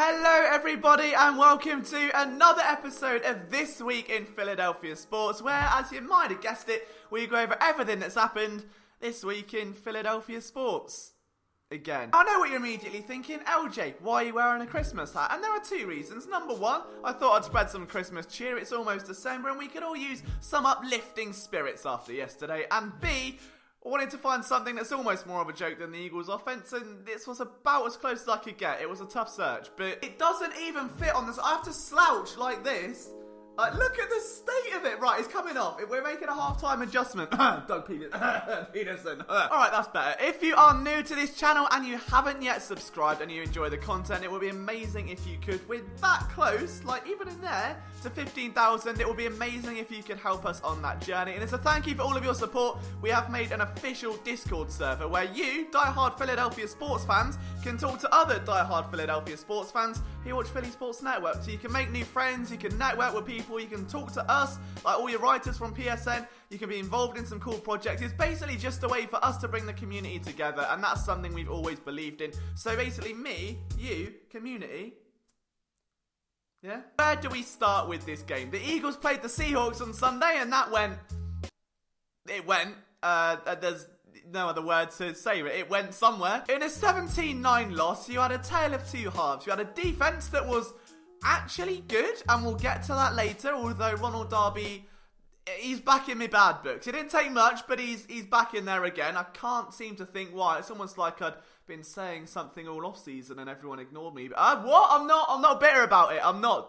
Hello everybody and welcome to another episode of This Week in Philadelphia Sports, where, as you might have guessed it, we go over everything that's happened this week in Philadelphia sports. Again. I know what you're immediately thinking, LJ, why are you wearing a Christmas hat? And there are two reasons. Number one, I thought I'd spread some Christmas cheer. It's almost December and we could all use some uplifting spirits after yesterday. And B, I wanted to find something that's almost more of a joke than the Eagles' offense, and this was about as close as I could get. It was a tough search, but it doesn't even fit on this. I have to slouch like this. Look at the state of it. Right, it's coming off. We're making a half-time adjustment. Doug Peterson. Alright, that's better. If you are new to this channel and you haven't yet subscribed and you enjoy the content, it would be amazing if you could, with that close, like even in there, to 15,000, it would be amazing if you could help us on that journey. And as a thank you for all of your support, we have made an official Discord server where you, die-hard Philadelphia sports fans, can talk to other die-hard Philadelphia sports fans who watch Philly Sports Network. So you can make new friends, you can network with people, you can talk to us, like all your writers from PSN, you can be involved in some cool projects. It's basically just a way for us to bring the community together, and that's something we've always believed in. So basically me, you, community. Yeah? Where do we start with this game? The Eagles played the Seahawks on Sunday, and that went... there's no other word to say it. It went somewhere. In a 17-9 loss, you had a tale of two halves. You had a defense that was actually good, and we'll get to that later, although Ronald Darby, he's back in my bad books. It didn't take much, but he's back in there again. I can't seem to think why. It's almost like I'd been saying something all off-season and everyone ignored me. What? I'm not bitter about it. I'm not.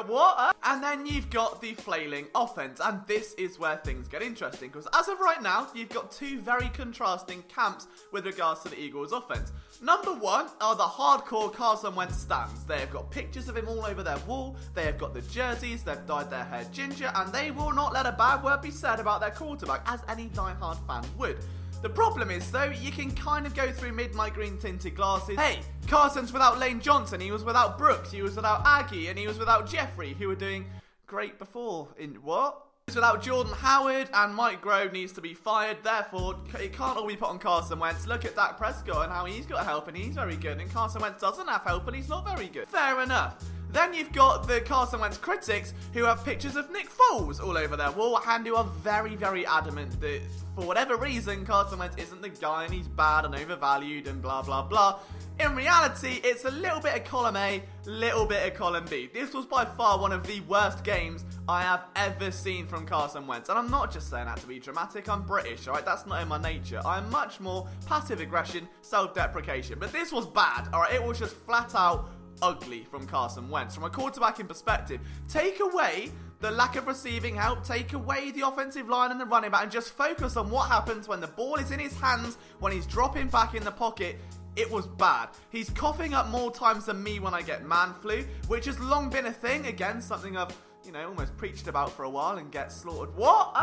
What? And then you've got the flailing offense, and this is where things get interesting, because as of right now, you've got two very contrasting camps with regards to the Eagles' offense. Number one are the hardcore Carson Wentz stands. They have got pictures of him all over their wall, they have got the jerseys, they've dyed their hair ginger, and they will not let a bad word be said about their quarterback, as any die-hard fan would. The problem is, though, you can kind of go through midnight green tinted glasses. Hey, Carson's without Lane Johnson, he was without Brooks, he was without Aggie, and he was without Jeffrey, who were doing great before. In what? He was without Jordan Howard, and Mike Grove needs to be fired. Therefore, it can't all be put on Carson Wentz. Look at Dak Prescott and how he's got help, and he's very good, and Carson Wentz doesn't have help, and he's not very good. Fair enough. Then you've got the Carson Wentz critics who have pictures of Nick Foles all over their wall and who are very, very adamant that for whatever reason Carson Wentz isn't the guy and he's bad and overvalued and blah, blah, blah. In reality, it's a little bit of column A, little bit of column B. This was by far one of the worst games I have ever seen from Carson Wentz. And I'm not just saying that to be dramatic, I'm British, alright? That's not in my nature. I'm much more passive aggression, self-deprecation. But this was bad, alright? It was just flat out ugly from Carson Wentz. From a quarterbacking perspective, take away the lack of receiving help, take away the offensive line and the running back, and just focus on what happens when the ball is in his hands, when he's dropping back in the pocket. It was bad. He's coughing up more times than me when I get man flu, which has long been a thing. Again, something I've, almost preached about for a while and get slaughtered. What?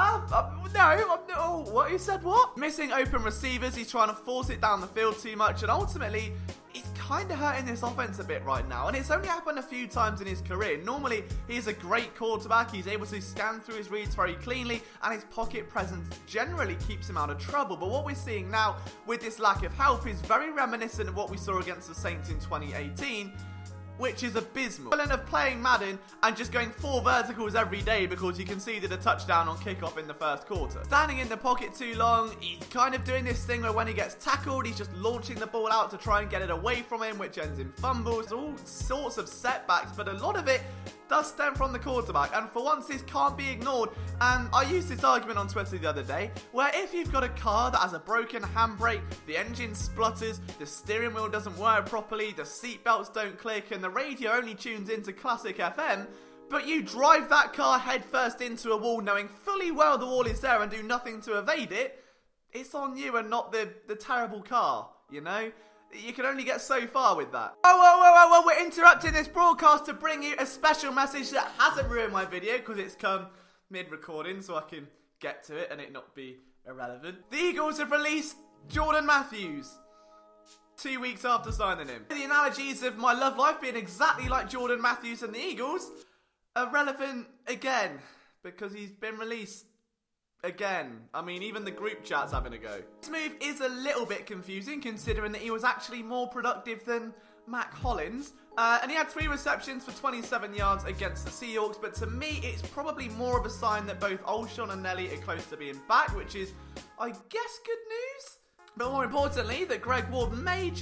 No, what? You said what? Missing open receivers, he's trying to force it down the field too much, and ultimately, it's kind of hurting this offense a bit right now, and it's only happened a few times in his career. Normally, he's a great quarterback, he's able to scan through his reads very cleanly, and his pocket presence generally keeps him out of trouble. But what we're seeing now with this lack of help is very reminiscent of what we saw against the Saints in 2018, which is abysmal. Of playing Madden and just going 4 verticals every day because you conceded a touchdown on kickoff in the first quarter. Standing in the pocket too long, he's kind of doing this thing where when he gets tackled, he's just launching the ball out to try and get it away from him, which ends in fumbles. All sorts of setbacks, but a lot of it does stem from the quarterback, and for once this can't be ignored. And I used this argument on Twitter the other day, where if you've got a car that has a broken handbrake, the engine splutters, the steering wheel doesn't work properly, the seatbelts don't click, and the radio only tunes into classic FM, but you drive that car headfirst into a wall knowing fully well the wall is there and do nothing to evade it, it's on you and not the terrible car, You can only get so far with that. Whoa, we're interrupting this broadcast to bring you a special message that hasn't ruined my video because it's come mid-recording so I can get to it and it not be irrelevant. The Eagles have released Jordan Matthews 2 weeks after signing him. The analogies of my love life being exactly like Jordan Matthews and the Eagles are relevant again because he's been released again. I mean, even the group chat's having a go. This move is a little bit confusing considering that he was actually more productive than Mac Hollins. And he had 3 receptions for 27 yards against the Seahawks. But to me, it's probably more of a sign that both Olshon and Nelly are close to being back, which is, I guess, good news. But more importantly, that Greg Ward may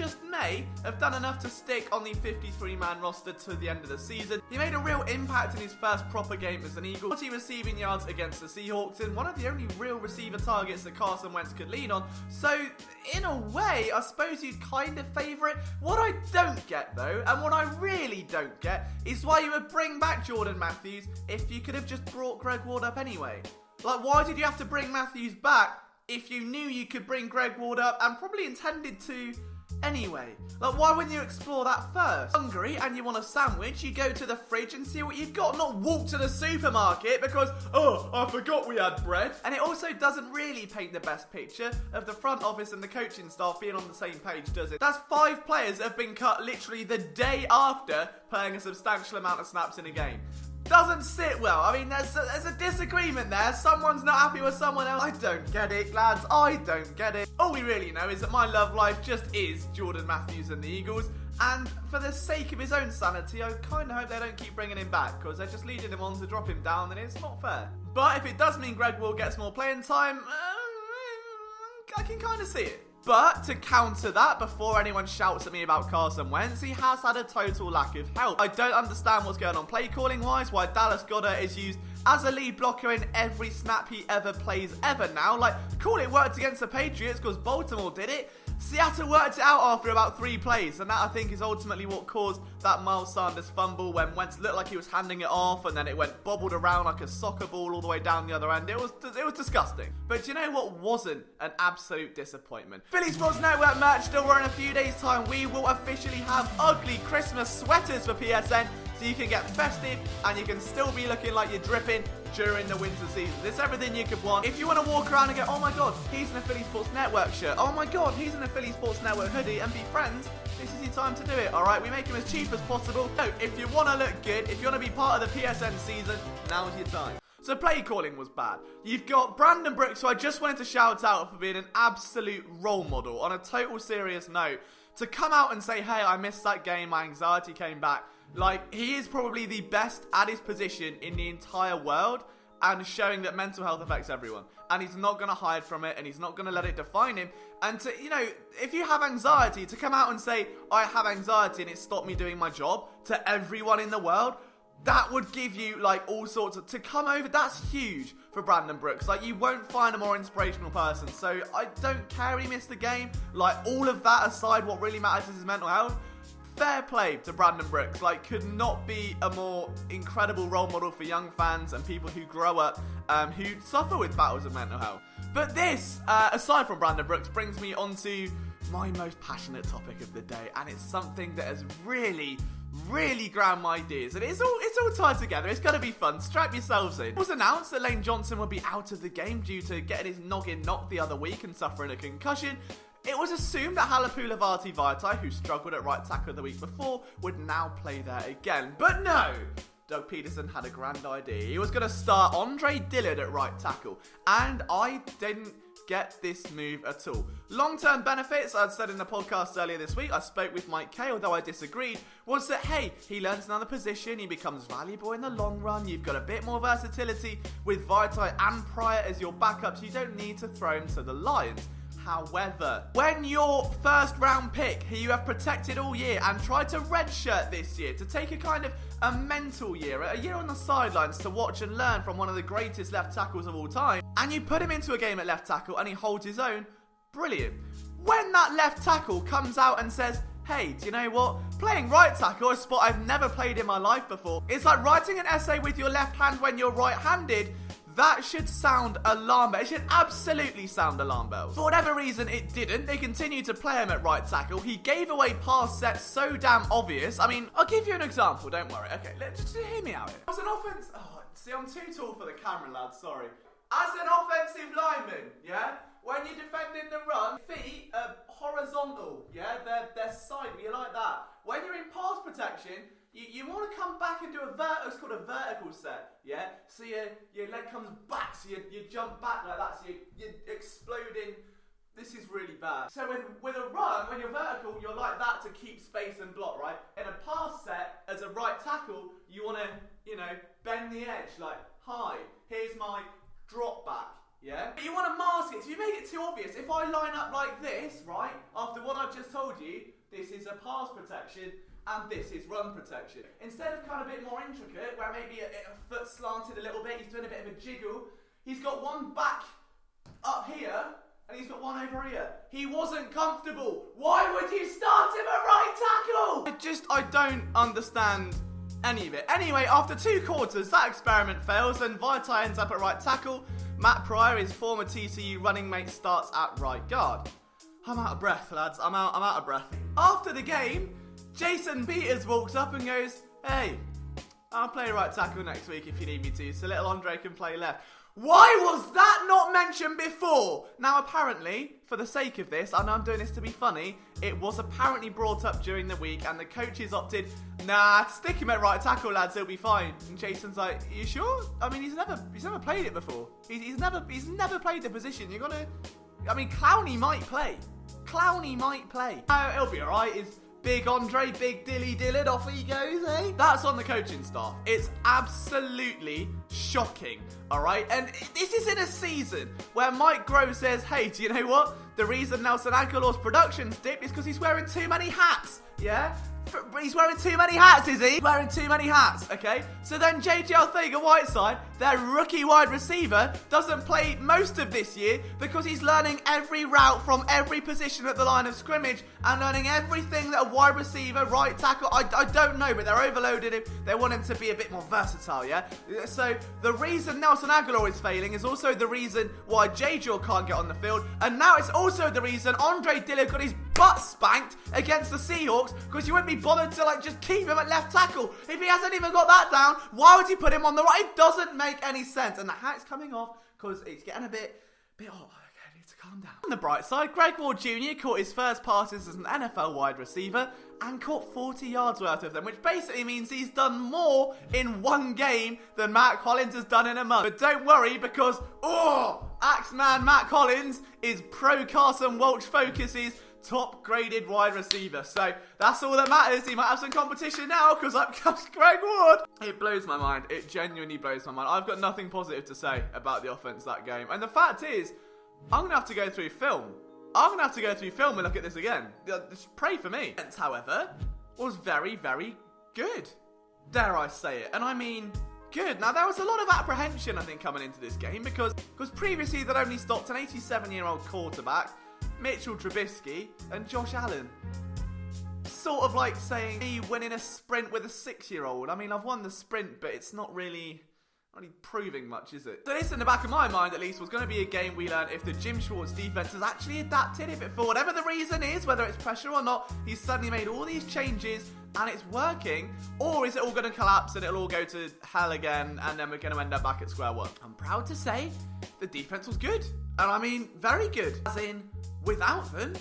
have done enough to stick on the 53-man roster to the end of the season. He made a real impact in his first proper game as an Eagle. 40 receiving yards against the Seahawks, and one of the only real receiver targets that Carson Wentz could lean on. So, in a way, I suppose you'd kind of favour it. What I don't get, though, and what I really don't get, is why you would bring back Jordan Matthews if you could have just brought Greg Ward up anyway. Like, why did you have to bring Matthews back if you knew you could bring Greg Ward up and probably intended to anyway? Like, why wouldn't you explore that first? Hungry and you want a sandwich, you go to the fridge and see what you've got, not walk to the supermarket because, oh, I forgot we had bread. And it also doesn't really paint the best picture of the front office and the coaching staff being on the same page, does it? That's 5 players that have been cut literally the day after playing a substantial amount of snaps in a game. Doesn't sit well. I mean, there's a disagreement there. Someone's not happy with someone else. I don't get it, lads. I don't get it. All we really know is that my love life just is Jordan Matthews and the Eagles. And for the sake of his own sanity, I kind of hope they don't keep bringing him back, because they're just leading him on to drop him down, and it's not fair. But if it does mean Greg Ward gets more playing time, I can kind of see it. But to counter that, before anyone shouts at me about Carson Wentz, he has had a total lack of help. I don't understand what's going on play calling wise, why Dallas Goedert is used as a lead blocker in every snap he ever plays ever now. Like, cool, it worked against the Patriots because Baltimore did it. Seattle worked it out after about 3 plays, and that, I think, is ultimately what caused that Miles Sanders fumble when Wentz looked like he was handing it off, and then it went bobbled around like a soccer ball all the way down the other end. It was disgusting. But you know what wasn't an absolute disappointment? Philly Sports Network merch still in a few days' time. We will officially have ugly Christmas sweaters for PSN, so you can get festive and you can still be looking like you're dripping during the winter season. It's everything you could want. If you want to walk around and go, oh my god, he's in a Philly Sports Network shirt, oh my god, he's in a Philly Sports Network hoodie, and be friends, this is your time to do it, alright? We make them as cheap as possible. So, if you want to look good, if you want to be part of the PSN season, now's your time. So play calling was bad. You've got Brandon Brooks, who I just wanted to shout out for being an absolute role model. On a total serious note, to come out and say, hey, I missed that game, my anxiety came back. Like, he is probably the best at his position in the entire world, and showing that mental health affects everyone. And he's not going to hide from it, and he's not going to let it define him. And to, you know, if you have anxiety, to come out and say, I have anxiety and it stopped me doing my job, to everyone in the world, that would give you, like, all sorts of... To come over, that's huge for Brandon Brooks. Like, you won't find a more inspirational person. So, I don't care he missed the game. Like, all of that aside, what really matters is his mental health. Fair play to Brandon Brooks. Like, could not be a more incredible role model for young fans and people who grow up, who suffer with battles of mental health. But this, aside from Brandon Brooks, brings me on to my most passionate topic of the day, and it's something that has really ground my gears, and it's all tied together. It's going to be fun. Strap yourselves in. It was announced that Lane Johnson would be out of the game due to getting his noggin knocked the other week and suffering a concussion. It was assumed that Halapoulivaati Vaitai, who struggled at right tackle the week before, would now play there again. But no! Doug Peterson had a grand idea. He was going to start Andre Dillard at right tackle, and I didn't get this move at all. Long-term benefits, I'd said in the podcast earlier this week, I spoke with Mike Kay, although I disagreed, was that, hey, he learns another position, he becomes valuable in the long run, you've got a bit more versatility with Vaitai and Pryor as your backups, you don't need to throw him to the Lions. However, when your first round pick, who you have protected all year and tried to redshirt this year, to take a kind of a mental year, a year on the sidelines to watch and learn from one of the greatest left tackles of all time, and you put him into a game at left tackle and he holds his own, brilliant. When that left tackle comes out and says, hey, do you know what? Playing right tackle, a spot I've never played in my life before, it's like writing an essay with your left hand when you're right-handed. That should sound alarm bells. It should absolutely sound alarm bells. For whatever reason, it didn't. They continued to play him at right tackle. He gave away pass sets so damn obvious. I mean, I'll give you an example. Don't worry. Okay, just hear me out here. As an offense... Oh, see, I'm too tall for the camera, lad. Sorry. As an offensive lineman, yeah? When you're defending the run, feet are horizontal, yeah? They're side, you like that. When you're in pass protection... You want to come back and do it's called a vertical set, yeah? So your leg comes back, so you jump back like that, so you're exploding This is really bad. So with a run, when you're vertical, you're like that to keep space and block, right? In a pass set, as a right tackle, you want to, bend the edge. Like, hi, here's my drop back, yeah? But you want to mask it, so you make it too obvious. If I line up like this, right, after what I've just told you, this is a pass protection, and this is run protection. Instead of kind of a bit more intricate, where maybe a foot slanted a little bit, he's doing a bit of a jiggle, he's got one back up here, and he's got one over here. He wasn't comfortable. Why would you start him at right tackle? I don't understand any of it. Anyway, after 2 quarters, that experiment fails, and Vaitai ends up at right tackle. Matt Pryor, his former TCU running mate, starts at right guard. I'm out of breath, lads. I'm out of breath. After the game, Jason Peters walks up and goes, hey, I'll play right tackle next week if you need me to, so little Andre can play left. Why was that not mentioned before? Now, apparently, for the sake of this, I know I'm doing this to be funny, it was apparently brought up during the week, and the coaches opted, nah, stick him at right tackle, lads, he'll be fine. And Jason's like, are you sure? I mean, he's never played it before. He's never played the position. You're gonna, I mean, Clowney might play. He'll be alright. Is Big Andre, Big Dilly Dillard, off he goes, eh? That's on the coaching staff. It's absolutely shocking, alright? And this is in a season where Mike Grove says, hey, do you know what? The reason Nelson Aguilar's production's dipped is because he's wearing too many hats, yeah? He's wearing too many hats, is he? Wearing too many hats, okay? So then JJ Arthega-Whiteside, their rookie wide receiver, doesn't play most of this year because he's learning every route from every position at the line of scrimmage and learning everything that a wide receiver, right tackle, I don't know, but they're overloaded him. They want him to be a bit more versatile, yeah? So the reason Nelson Aguilar is failing is also the reason why JJ can't get on the field, and now it's also the reason Andre Dillard got his butt spanked against the Seahawks because you wouldn't be bothered to just keep him at left tackle. If he hasn't even got that down, why would you put him on the right? It doesn't make any sense. And the hat's coming off because it's getting a bit hot. Okay, I need to calm down. On the bright side, Greg Ward Jr. caught his first passes as an NFL wide receiver and caught 40 yards worth of them, which basically means he's done more in one game than Matt Collins has done in a month. But don't worry, because Axeman Matt Collins is pro Carson Welch Focus's top graded wide receiver. So that's all that matters. He might have some competition now because up comes Greg Ward. It blows my mind. It genuinely blows my mind. I've got nothing positive to say about the offense that game. And the fact is, I'm going to have to go through film. I'm going to have to go through film and look at this again. Just pray for me. Defense, however, was very, very good. Dare I say it. And I mean good. Now, there was a lot of apprehension, I think, coming into this game because previously they'd only stopped an 87-year-old quarterback, Mitchell Trubisky, and Josh Allen. Sort of like saying me winning a sprint with a 6-year-old. I mean, I've won the sprint, but it's not really proving much, is it? So this, in the back of my mind at least, was going to be a game we learned if the Jim Schwartz defense has actually adapted. If it, for whatever the reason is, whether it's pressure or not, he's suddenly made all these changes and it's working, or is it all going to collapse and it'll all go to hell again and then we're going to end up back at square one? I'm proud to say the defense was good. And I mean, very good. As in, without them,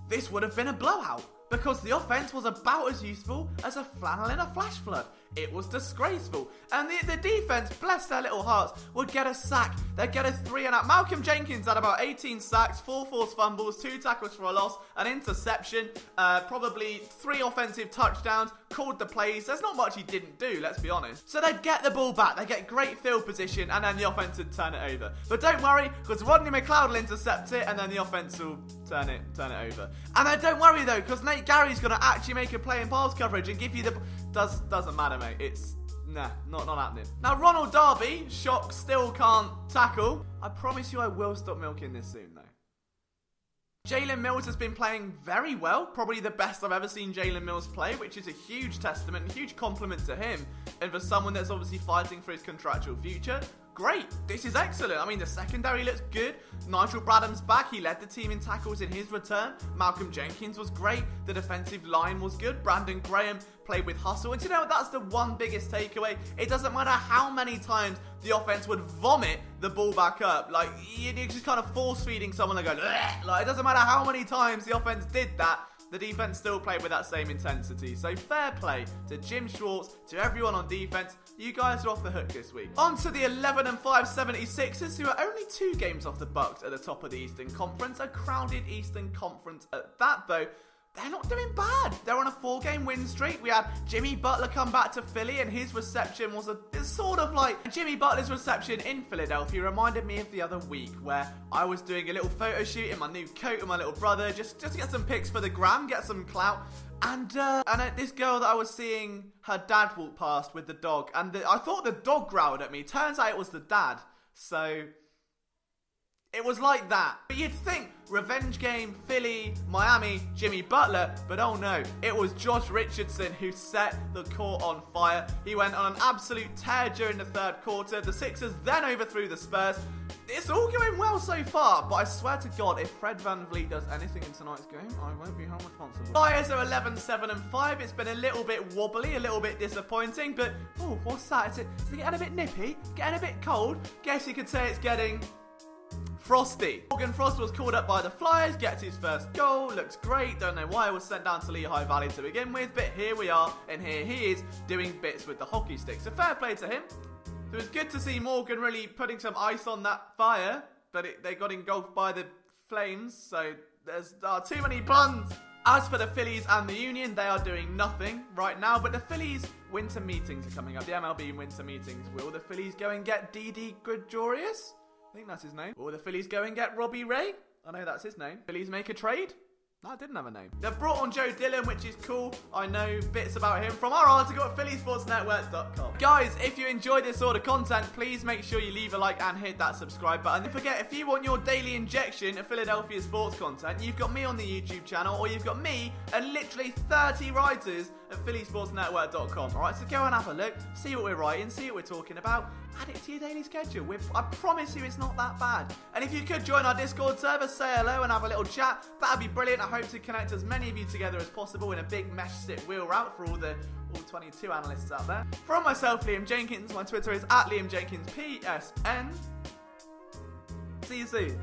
this would have been a blowout. Because the offense was about as useful as a flannel in a flash flood. It was disgraceful. And the defense, bless their little hearts, would get a sack. They'd get a 3-and-out. Malcolm Jenkins had about 18 sacks, 4 forced fumbles, 2 tackles for a loss, an interception, probably 3 offensive touchdowns, called the plays. There's not much he didn't do, let's be honest. So they'd get the ball back, they'd get great field position, and then the offense would turn it over. But don't worry, because Rodney McLeod will intercept it, and then the offense will turn it over. And then don't worry though, because Nate Gary's going to actually make a play in pass coverage and give you the... Doesn't matter, mate. It's... Nah, not happening. Now, Ronald Darby, shock, still can't tackle. I promise you I will stop milking this soon, though. Jalen Mills has been playing very well. Probably the best I've ever seen Jalen Mills play, which is a huge testament, a huge compliment to him. And for someone that's obviously fighting for his contractual future, great. This is excellent. I mean, the secondary looks good. Nigel Bradham's back. He led the team in tackles in his return. Malcolm Jenkins was great. The defensive line was good. Brandon Graham played with hustle. And you know what? That's the one biggest takeaway. It doesn't matter how many times the offense would vomit the ball back up. You're just kind of force-feeding someone and go, like, it doesn't matter how many times the offense did that. the defense still played with that same intensity. So fair play to Jim Schwartz, to everyone on defense. You guys are off the hook this week. On to the 11-5 76ers, who are only 2 games off the Bucks at the top of the Eastern Conference. A crowded Eastern Conference at that, though. They're not doing bad. They're on a 4-game win streak. We had Jimmy Butler come back to Philly, and his reception was it's sort of like Jimmy Butler's reception in Philadelphia reminded me of the other week where I was doing a little photo shoot in my new coat with my little brother, just to get some pics for the gram, get some clout. And this girl that I was seeing, her dad walked past with the dog, and I thought the dog growled at me. Turns out it was the dad. So it was like that. But you'd think revenge game, Philly, Miami, Jimmy Butler, but oh no, it was Josh Richardson who set the court on fire. He went on an absolute tear during the 3rd quarter. The Sixers then overthrew the Spurs. It's all going well so far, but I swear to God, if Fred VanVleet does anything in tonight's game, I won't be held responsible. Flyers are 11-7-5. It's been a little bit wobbly, a little bit disappointing, but oh, what's that? Is it getting a bit nippy? Getting a bit cold? Guess you could say it's getting frosty. Morgan Frost was called up by the Flyers, gets his first goal, looks great. Don't know why he was sent down to Lehigh Valley to begin with, but here we are, and here he is doing bits with the hockey stick. So fair play to him. It was good to see Morgan really putting some ice on that fire, but they got engulfed by the flames, so there's too many puns. As for the Phillies and the Union, they are doing nothing right now, but the Phillies winter meetings are coming up. The MLB winter meetings. Will the Phillies go and get Didi Gregorius? I think that's his name. Will the Phillies go and get Robbie Ray? I know that's his name. Phillies make a trade? No, I didn't have a name. They've brought on Joe Dillon, which is cool. I know bits about him from our article at phillysportsnetwork.com. Guys, if you enjoy this sort of content, please make sure you leave a like and hit that subscribe button. Don't forget, if you want your daily injection of Philadelphia sports content, you've got me on the YouTube channel, or you've got me and literally 30 writers at phillysportsnetwork.com. Alright, so go and have a look, see what we're writing, see what we're talking about, add it to your daily schedule. I promise you it's not that bad. And if you could join our Discord server, say hello and have a little chat, that'd be brilliant. I hope to connect as many of you together as possible in a big mesh sit wheel route for all 22 analysts out there. From myself, Liam Jenkins, my Twitter is @LiamJenkinsPSN. See you soon.